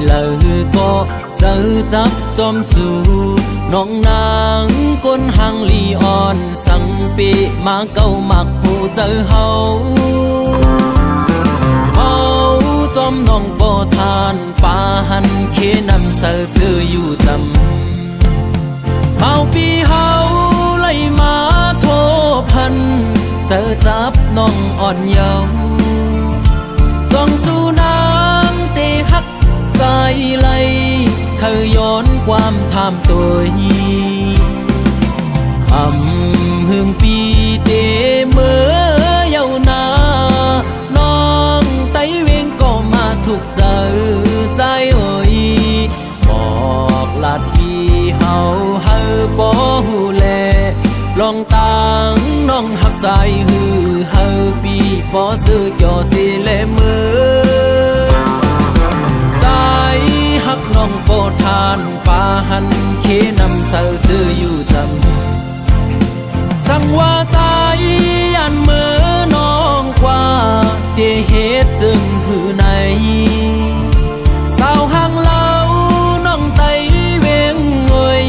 lời có giờ giáp tôm su nong nàng con hàng li on sang pi mà câu mặc hồ giờ hậu hậu tôm nong bò than pha hằn khi nằm sờ sưa yu tầm bao pi hậu lấy má thôพันgiờ giáp nong on nhau dòng su nàng tê hắc dài lây khơiย้อนความทำตัวhương pi tê mơ yêu naน้องไต้เวียงก็มาถูกเจอใจเอ่ยบอกลาดปีเฮาเฮาบ่ฮู้แลลองตังน้องหักใจฮือเฮาปีบ่ซื้อจ่อสิแลมือฮักน้องโปทานปาหันเคนำเสอซื้ออยู่จำสั่งว่าใจยันเมื่อน้องกว่าเตเหตุจึงหือในสาวห่างเล่าน้องไตเวงเงย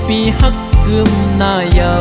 ปีฮักกึมหน้าเยา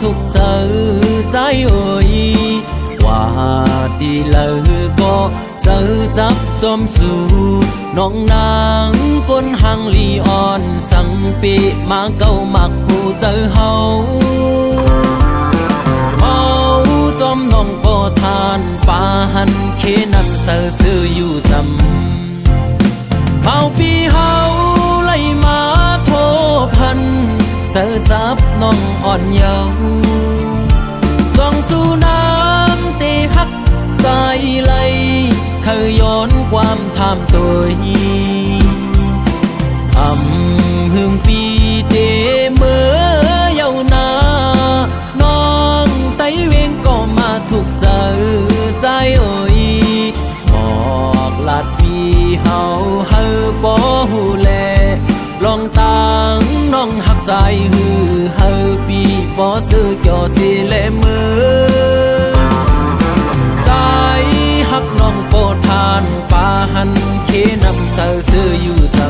ถูกเจอใจเอ่ยว่าดีเลยก็เจอจับจอมสู่น้องนางก้นหังลีอ่อนสังปีมาเก้ามักหูเจอเฮาเมาจอมน้องบ่ทานปาหันเคนำเสอซื้ออยู่จำเมาปีเฮาไล่มาโทพันเจอจับน้องอ่อนเยาว์ส่องสู่น้ำเตฮักใจไหลเคยย้อนความทำตัวหึงปีเตเมื่อเยาว์นาน้องไต้เวงก็มาถูกเจอใจเอ่ยบอกลาดปีเฮาเฮาบ่ฮู้แลลองตังน้องหักใจฮือเฮาปีบ่ซื้อจ่อสิแลมือใจฮักน้องโปทานปาหันเคนำเสอซื้ออยู่จำ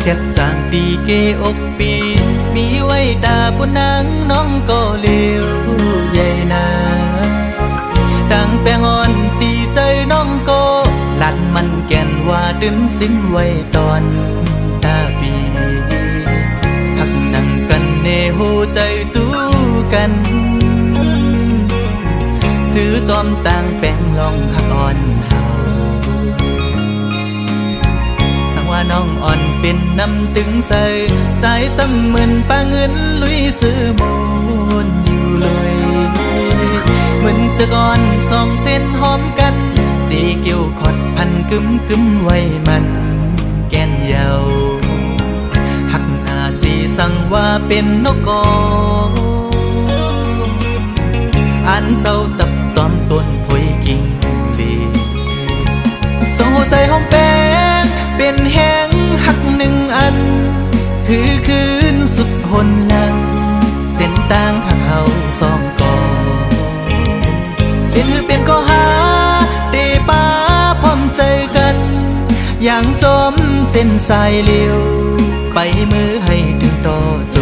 เจ็ดจางตีเกอกปีมีไว้ตาปุนังน้องก็เลี้ยวใหญ่นาดังแปงอ่อนตีใจน้องก็ลัดมันแก่นว่าดึงสิ้นไว้ตอนตาปีหักนั่งกันเนหูใจจูกันซื้อจอมต่างแปงลองหักอ่อนเฮา ว ว่าน้องอ่อนเป็นน้ำตึงใสใจซ้ำเหมือนปลาเงินลุยซื้อมูนอยู่เลยเหมือนจะก่อนสองเส้นหอมกันดีเกี่ยวขอดพันกึมกึมไว้มันแก่นเยาหักหน้าสีสั่งว่าเป็นนกกออันเศร้าจับจอมต้นพวยกิ่งลีส่งหัวใจหอมแป้งเป็นแห้งหักหนึ่งอันคือคืนสุดหนหลังเส้นต่างหักเขาสองกอเป็นก็หาเตป้าพร้อมใจกันอย่างจมเส้นสายเลี้ยวไปมือให้ถึงต่อโจ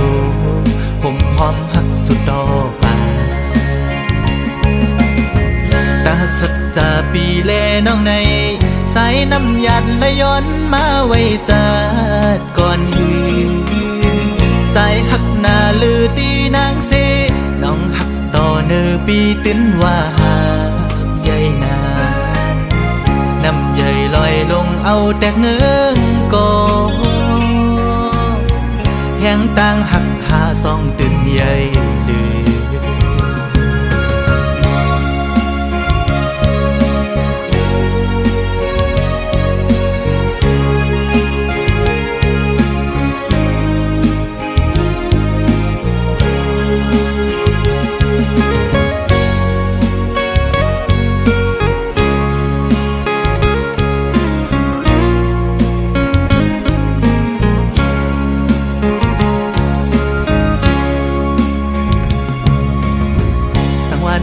ผมหอมหักสุดดอกบาตาหักสุดจะปีแลน้องในสายน้ำหยาดและย้อนมาไว้จัดก่อนหือใจหักหน้าลือดีนางเสน้องหักต่อเนื้อปีตื้นว่าหาใหญ่นาน้ำใหญ่ลอยลงเอาแตกเนื้อก่อแห้งต่างหักหาสองตื่นใหญ่ลือ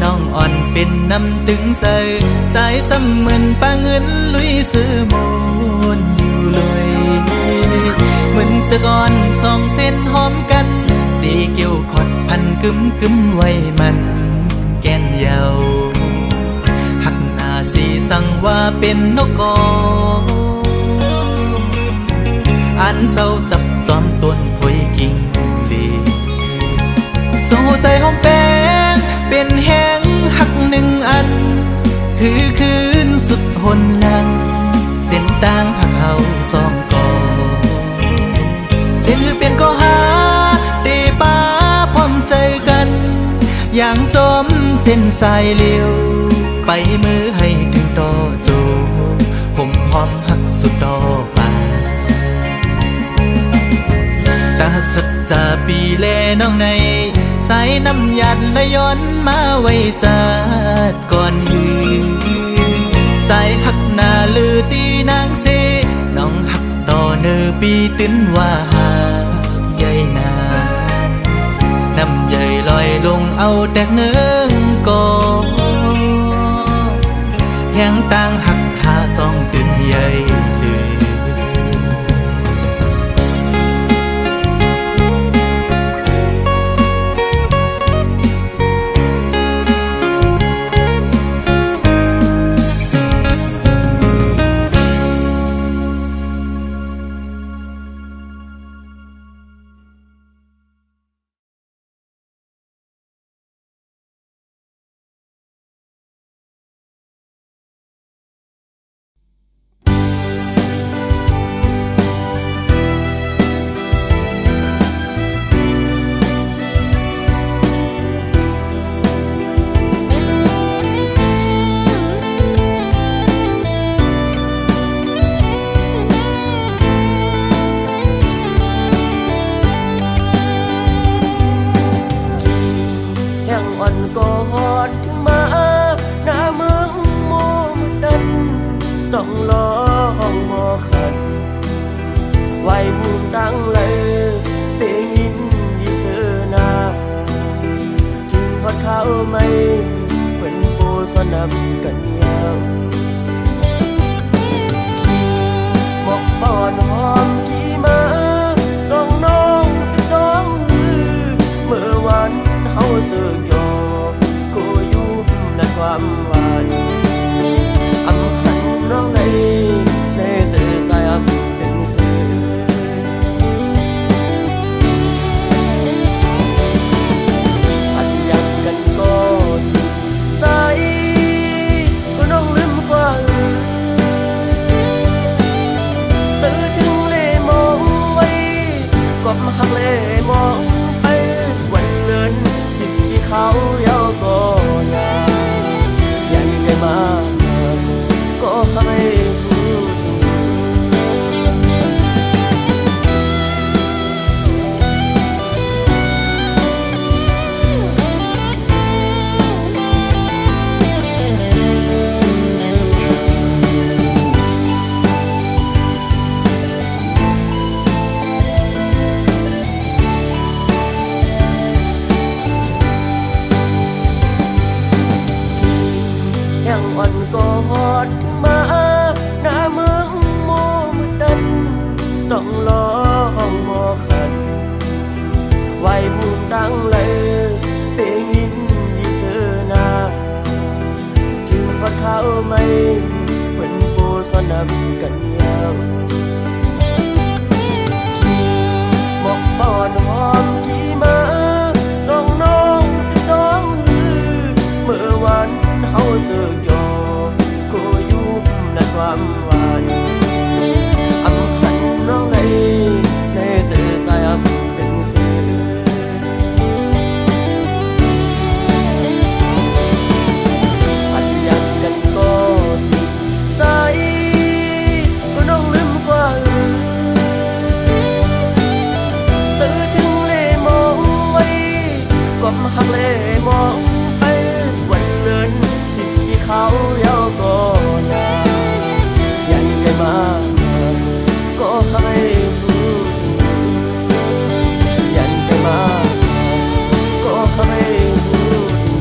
น้องอ่อนเป็นน้ำตึงใสใจซ้ำเหมือนปลาเงินลุยซื้อมูนอยู่เลยเหมือนจะก่อนสองเส้นหอมกันดีเกี่ยวขอดพันกึมกึมไว้มันแก่นเยาหักหน้าสีสั่งว่าเป็นนกกออันเศร้าจับจอมต้นพวยกิ่งลีส่งหัวใจหอมแป้งเป็นแห้งหักหนึ่งอันคือคืนสุดหนหลังเส้นต่างหักเขาสองกอเป็นก็หาเตป้าพร้อมใจกันอย่างจมเส้นสายเลี้ยวไปมือให้ถึงต่อโจผมหอมหักสุดดอกบาตาหักสุดจะปีแลน้องในสายน้ำหยาดและย้อนมาไว้จัดก่อนหือใจหักหน้าลือดีนางเสน้องหักต่อเนื้อปีตื้นว่าหาใหญ่นาน้ำใหญ่ลอยลงเอาแตกเนื้อกอแห้งต่างหักหาสองตื่นใหญ่ลือต้องลองมอขันไว้มุมตั้งเลยเปยินดีเสือนาที่ฮอดข้าวไม่เป็นโปสนับกันยาวหมอกปอนหอมกี่มาส่องน้องติดต้องเมื่อวันเฮาเสือกยอโคยุ่มในความหวานน้องในเจอสายอับเป็นสื่ออันอยากกันก่อนสายก็น้องลืม ก็หักเลยมองไปวันเลินสิบปีเขาเยาก็นายันไกลมาก็ให้พูดถึงยังอ่อนกอดถึงมาหน้าเมืองโมมืดดันต้องรอห้องหมอขันไว้มุมตั้งเลยเปงินดีเสนาถึงพัดเขาไม่เป็นโปสนำกันยาวหมอกปอนหอมกี่มาส่องน้องติดต้องหือเมื่อวันเฮาเสือกยอก็ยุบในความหวานอำหันน้องในเจอสายอำเป็นเสืออันอยากกันก็ใสก็น้องลืมกว่าซื้อถึงเล่มองไว้ก็หักเล่มองไปวันเลินสิบปีเขาเยาก็นายันไกลมาก็ให้พูดถึงยันไกลมาก็ให้พูดถึง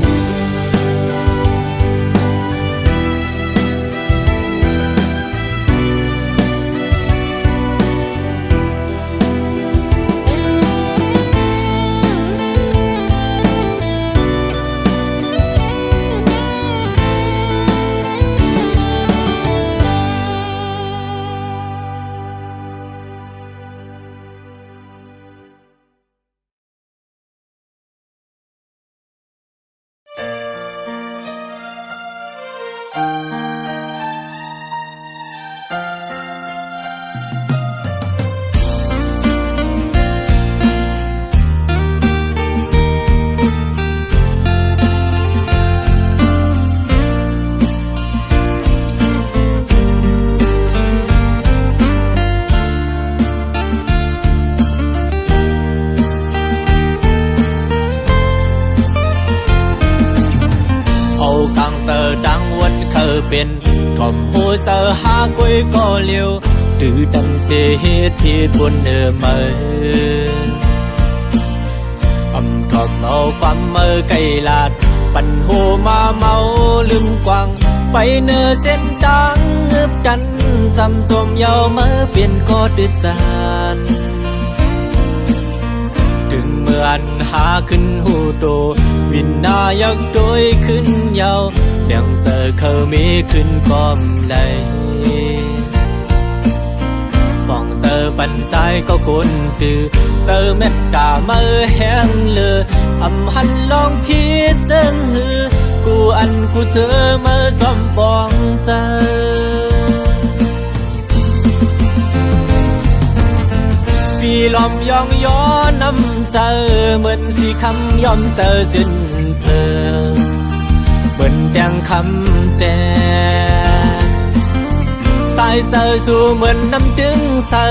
càng giờ đang quân khờ bên thòm hồ giờ ha quê có liều từ đằng xe hết thì buồn nở mơ thòm màuความmơ cây lạtปั่นโฮมาเมาลืมกวางไปเนอเส้นทางเงือบจันจำสมเยาเมื่อเปลี่ยนก็ดื้อจานถึงเมื่อนหาขึ้นหูโตวินนายักโดยขึ้นเยาเบี่ยงเจอเขามีขึ้นกอมไหลมองเจอปันใจก็คนตือเจอเม็ดกาเมื่อแห้งเลืออำหันลองพีเจิงหือกูอันกูเจอเมื่อจอมปองเจอปีลอมยองย้อนน้ำเจอเหมือนสีคำยอมเจอจินเพลิงเหมือนแดงคำแจสายเจอสู่เหมือนน้ำดึงเจอ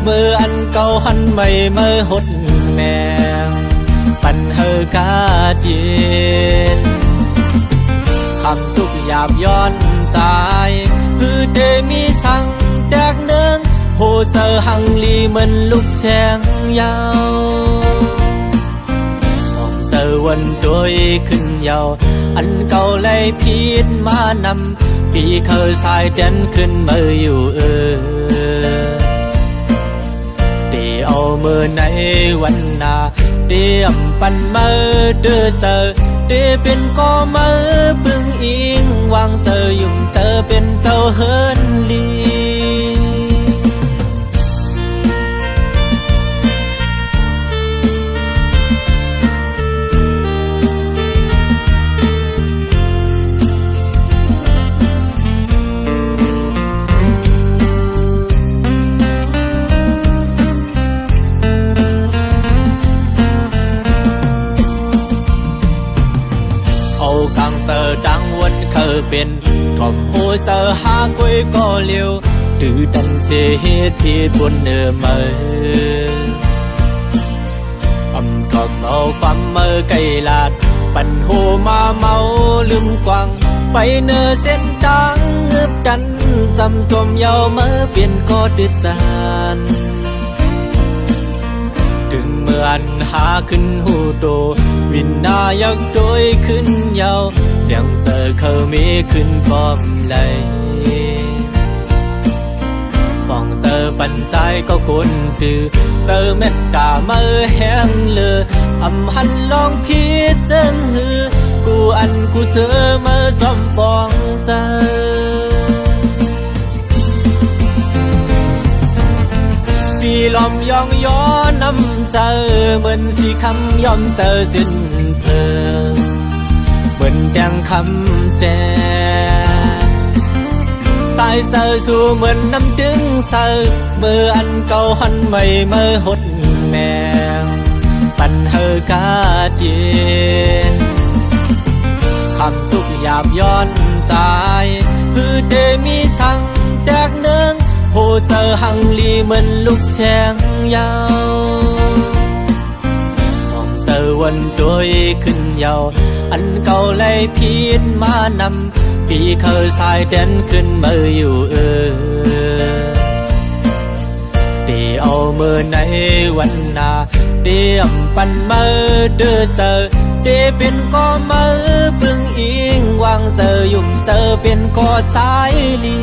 เมื่ออันเก่าหันไม่เมื่อหดแมงปันเฮอกาเย็นคำทุกหยาบย้อนใจคือเดมีสั่งแดกเนืองโหเจอหังลีเหมือนลูกแสงยาวมองเจอวันด้วยขึ้นยาวอันเก่าเลยพีดมานำปีเคยสายเด่นขึ้นมาอยู่เดี๋ยวเอามือในวันนาเดี๋ยวปันมือเดือเจอเดี๋ยวเป็นก็มือปึงอิงวางเจอยุ่งเจอเป็นเจ้าเฮินลี เป็นทอมโหเจอหากุยก็เลียวตือดันเสียเหตุผิดบนมาก็เมาความไกลลาดปั่นโหมาเมาลืมกวางไปเส้นทางเงือบดันจำสมเยาเปลี่ยนก็ดื้อจานถึงเมื่อหาขึ้นหูโตวินนายักโดยขึ้นเยาเลี้ยงเจอเขามีขึ้นพร้อมเลยเจอปัญใจก็คนตือเจอเม็ดตาแห้งเลยหันลองคิดเจิงหือกูเจอจอมปองเจอปีลอมยองย้อนน้ำเจอเหมือนสีคำยอมเจอจินเพลิงเหมือนแดงคำแจสายเสือสู่เหมือนน้ำดึงเสือเมื่อเก่าหันใหม่หดแมงปันกาเจียนคำทุกหยาบย้อนใจเดมีสั่งแตกเนืองโหเจอหังลีเหมือนลูกแสงยาวต้องเจอวันโดยขึ้นยาวเก่าเลยพีดมานำปีเคยสายเด่นขึ้นอยู่เดี๋ยวเอาในวันนาเดี๋ยวปันเดือเจอเดี๋ยวเป็นก็ปึงอิงวางเจอยุ่มเจอเป็นก็สายลี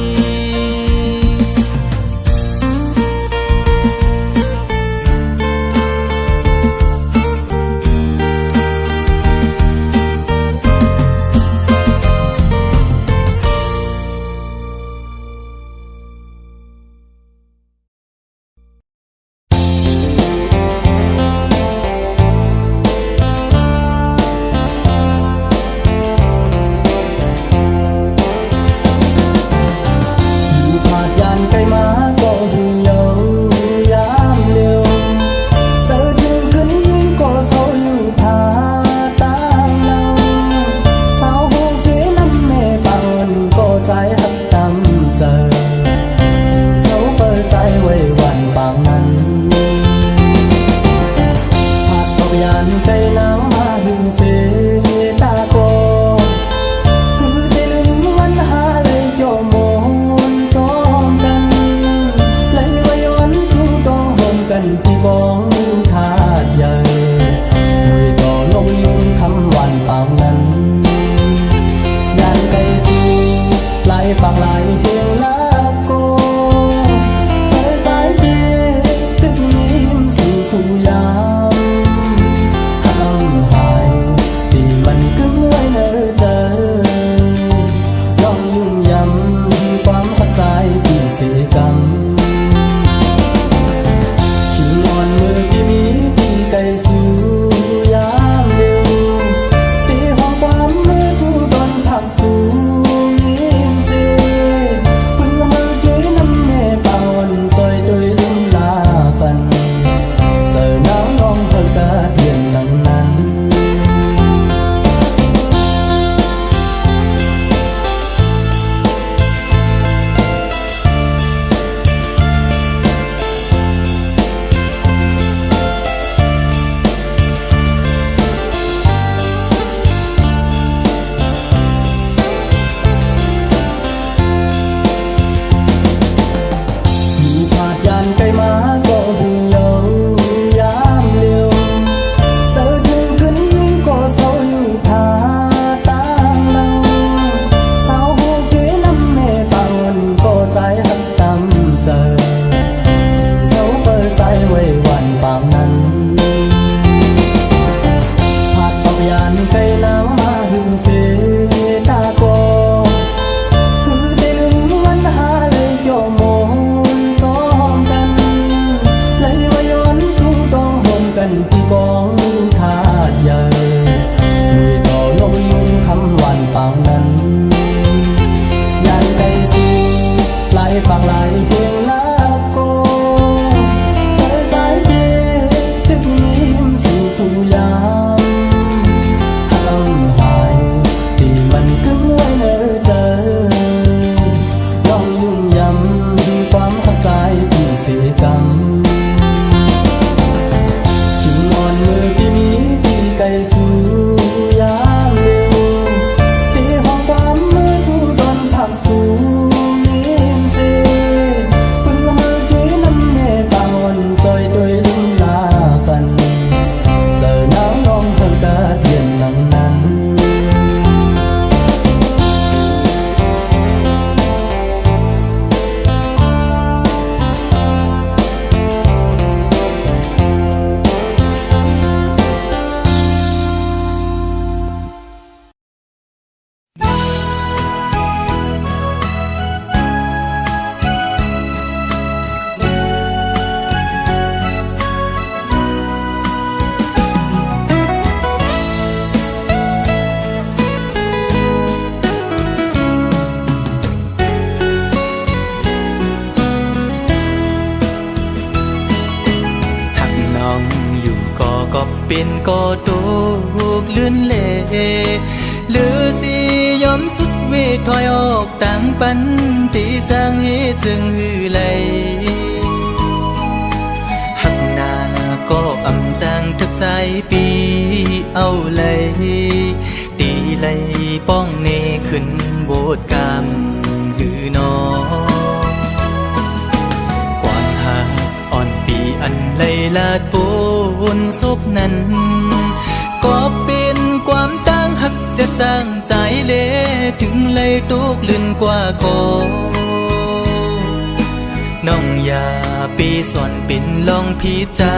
ก็เป็นก็ตุกลื่นเล่หรือสิยอมสุดเวทถอยออกต่างปันตีจางให้จึงหือไหลหักหน้าก็อำจางทึกใจปีเอาเลยตีไหลป้องเนขึ้นโบดกามหือนอความหักอ่อนปีอันไหลลาดปูนศพนั้นก็เป็นความตั้งหักจะจางใจเละถึงเลยตุกลื่นกว่าก่อน้องอย่าปีสอนปิ่นลองพิจา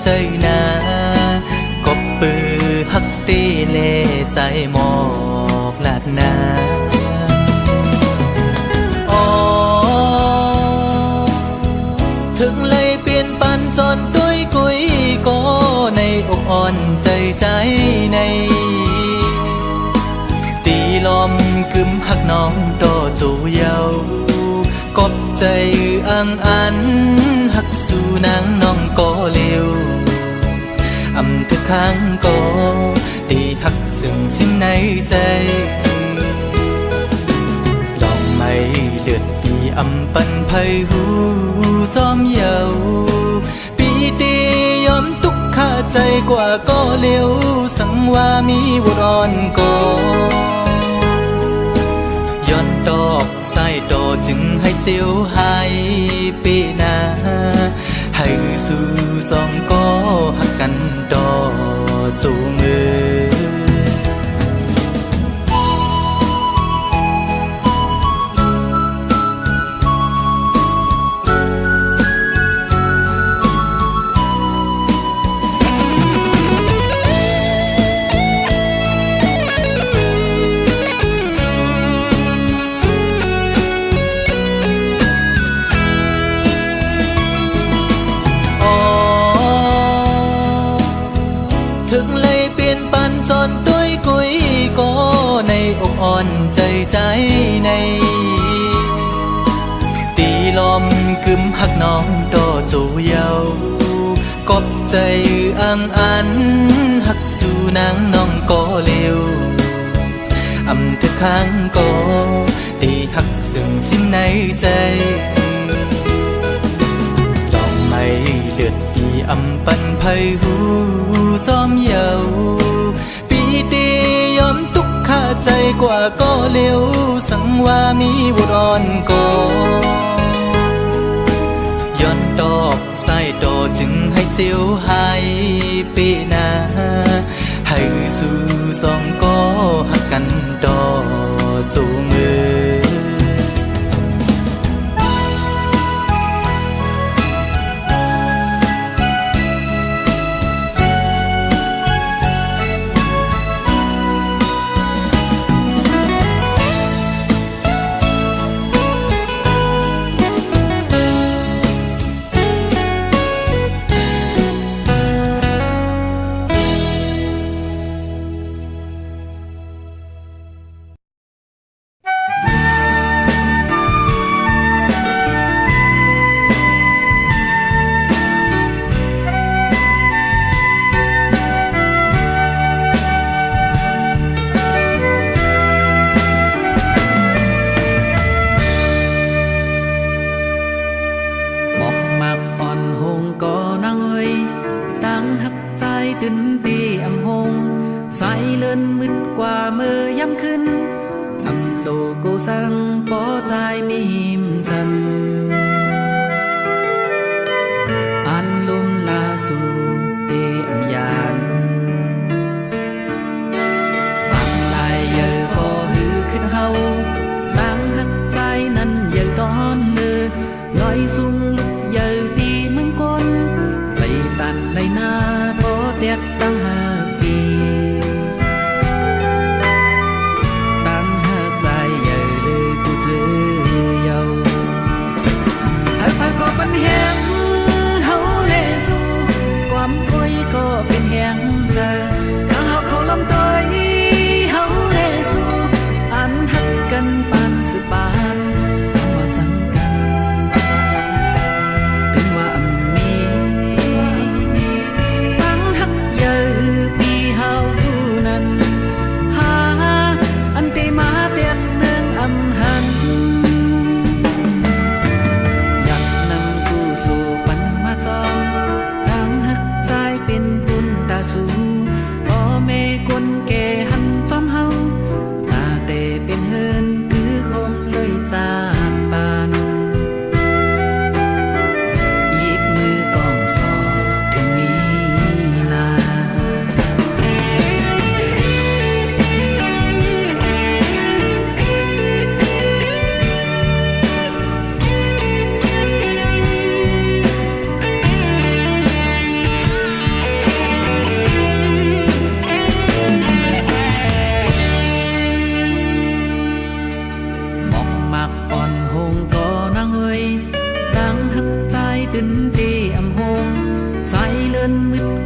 ใจนาก็ปือหักตีเล่ใจหมอกลาดนาถึงเลยเปลี่ยนปันจนด้วยกุยก็ในอกอ่อนใจใจในตีลมกึมหักน้องโตจูเยากบใจอังอันหักสู่นางน้องก็เร็วอำทุกครั้งก็ตีหักซึ่งชิ้นในใจลองไม่เลือดปีอำปันไพหูจอมเยาปีตียอมทุกข้าใจกว่าก็เร็วสังว่ามีวุรอนก็ย้อนดอกใส่ดอจึงให้เจียวหายปีนาให้สู่สองก็หักกันดอจูมือถึงเลยเปลี่ยนปันจนด้วยกุยก็ในอกอ่อนใจใจในตีลมกึมหักน้องโตจูเยากบใจอังอันหักสู่นางน้องก็เร็วอำทุกครั้งก็ตีหักซึ่งชิ้นในใจลองไม่เลือดปีอำปันไพหูจอมเยาปีตียอมทุกข้าใจกว่าก็เร็วสังว่ามีวุรอนก็ย้อนดอกใส่ดอจึงให้เจียวหายปีนาให้สู่สองก็หักกันดอจูมือ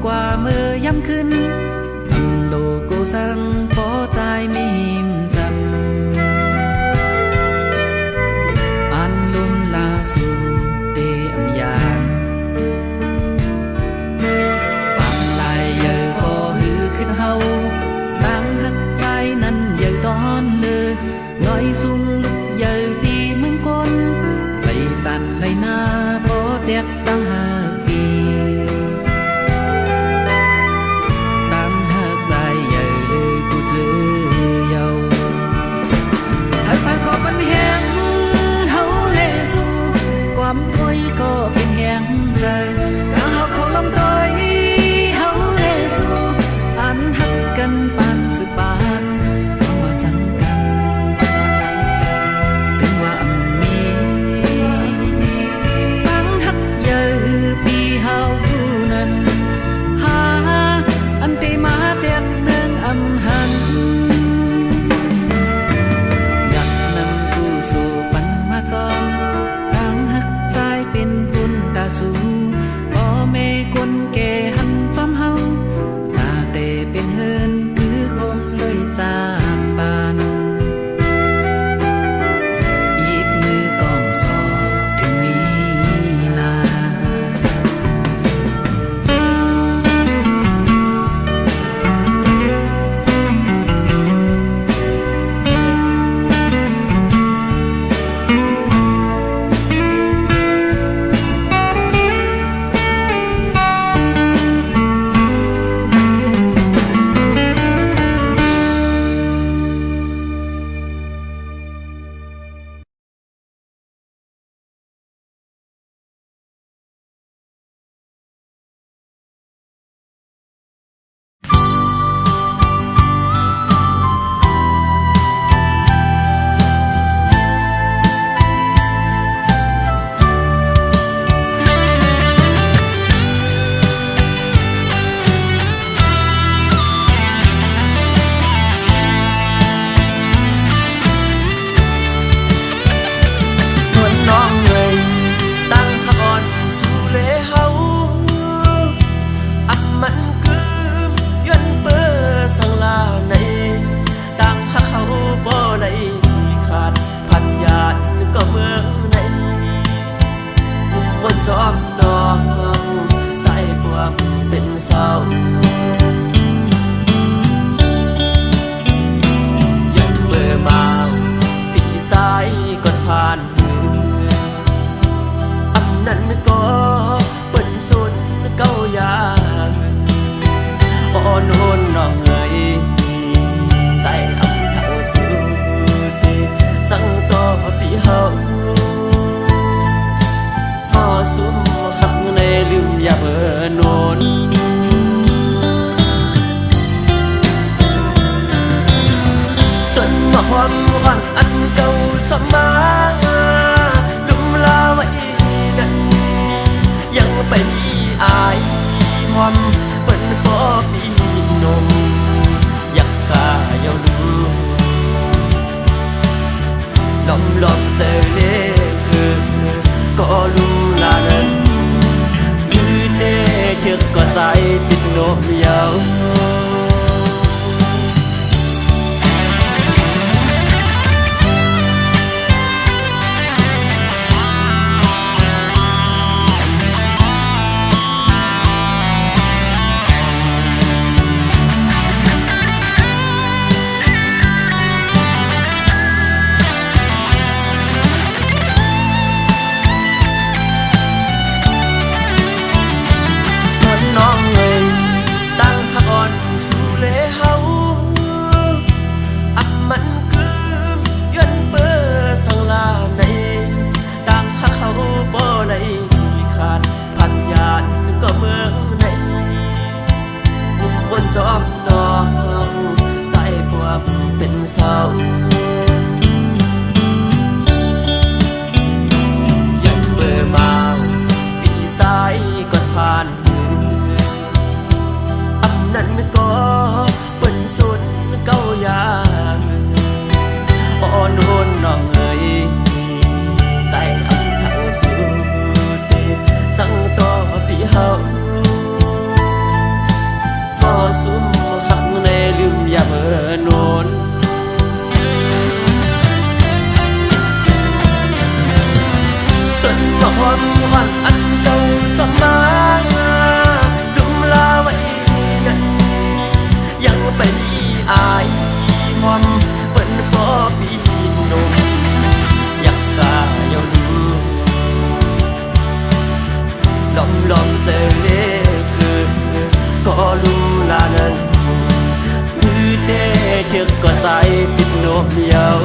กว่าเมื่อยามขึ้นทำโลโกสังพอใจไม่หิมจำอันลุ่มลาสู่เตอมยานความลายเยอะก็หือขึ้นเฮาตั้งหักใจนั้นเยอะตอนเนื้อน้อยสูงลุกเยอะตีมึงก้นไปตันไหลหน้าพอเตียกตั้งหาปีตั้งหักใจเยอะเลยผู้เจอเยาให้ไปก็เป็นแหงเฮาเลสู่ความป่วยก็เป็นแหงใจถ้าเฮาเขาลำต้อยเฮาเลสู่อันหักกันปานสืบปานเอามาจังกันถึงว่ามีตั้งหักเยอะปีเฮาผู้นั้นหาอันตีมาเตียนเนืองอำหันอยากนำกูสู่ปันมาจอมตั้งหักใจเป็นบุญตาสูพ่อแม่คนแก่หันจอมเฮาตาเตเป็นเฮินคือคงเลยจากบานหยิบมือกองสอบถึงนี้นา ความหวังอันเก่าสมาดุมลาไว้นั้นยังไปอายความเป็นพ่อพี่นมอยากกายาวลูน้องลองเจอเล่ก็รู้ลานั้นยืดเตะเชือกก็ใส่ติดนมยาวจอมตองใส่พวกเป็นเศร้ายันเบื่อมาปีสายก็ผ่านอำนั้นก็เป็นสุดเก้าอย่างอ่อนโหนน้องเอ๋ยใจอำทั้งสุดจังต่อปีเฮา นนต้นมอนวันอันเก่าสมาดุมลาไว้นั้นยังไปมีอายความเปิ้นบ่ปีนมอยากตายนลองเจอเล็กเกินก็ลุมลานั้นคือเต้เชือกก็ใส่ปิดโนเดียว